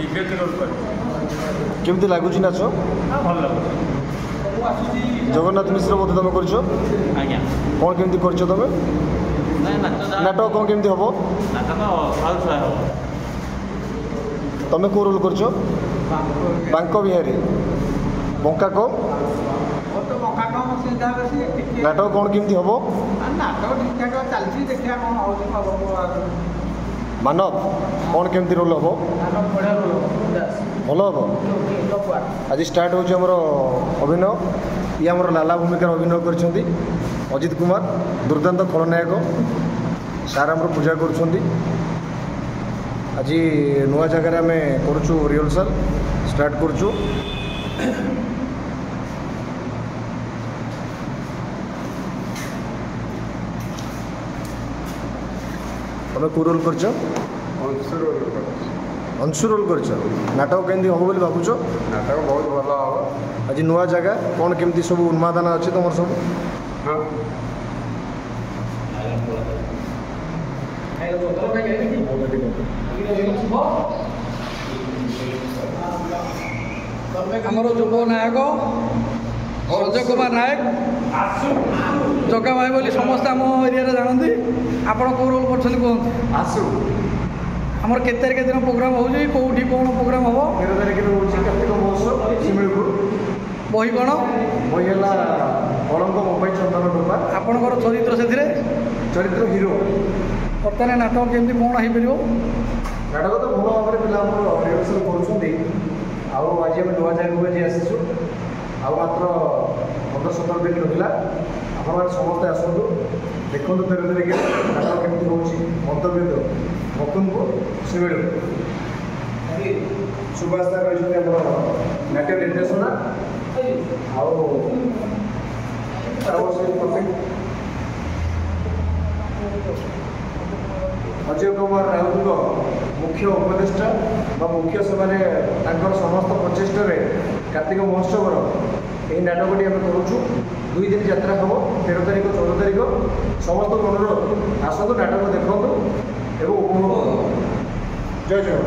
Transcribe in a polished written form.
विवेक role कर केमती लगुच नाच भल लगुच जगन्नाथ मिश्र बोध तुम कर आज्ञा कौन केमती कर तुम नाटक कौन केमती हम तुम कौ रोल कर बांक बिहारी बंका को नाटक कौन केमती हम मानव कौन केमती रोल हम भल हम आज स्टार्ट हो अभिनय ये आम लाला भूमिकार अभिनय कर अजित कुमार दुर्दांत खलनायक सार आम पूजा कर आज नुआ जगार आम करुचु रिहर्सल स्टार्ट करुचु तुम कौ रोल कर अंशु रोल कर नाटक केमती हम बोली भावुच नाटक बहुत भल हम आज नुआ जगह कौन केमती सब उन्मादना अच्छी तुम सब आमर युव नायक संजय कुमार नायक जगा भाई बोली समस्त आम एरिया जानती आप कौ रोल कर आसु आमर के तारिख दिन प्रोग्राम हो कौटी कौन प्रोग्राम हम 13 तारिख कार्तिक महोत्सव शिमिलपुर बही कौन बही है कलंक मुंबई चंदन डोपा आपणकर चरित्र से चरित्र हिरो बर्तमान नाटक केमती कौन हो नाटक तो भल भाव में पिला रिहर्सल कर आज आम नुआ जगह आज आसीचु मात्र 15-17 दिन रहा आप समस्ते आसतु देखो 13 तारिख नाटक केमती हो मंतव्य दो भक्तों शिमिल सुभाष रही नाट्य निर्देशना अजय कुमार राउत मुख्य उपदेष्टा मुख्य से समस्त प्रचेषा कार्तिक महोत्सव यही नाटकटी आम करुचु 2 दिन यात्रा हम 13 तारिख 14 तारिख समस्त अनुरोध आसतु नाटक देखु एवं उपभोग जय जय।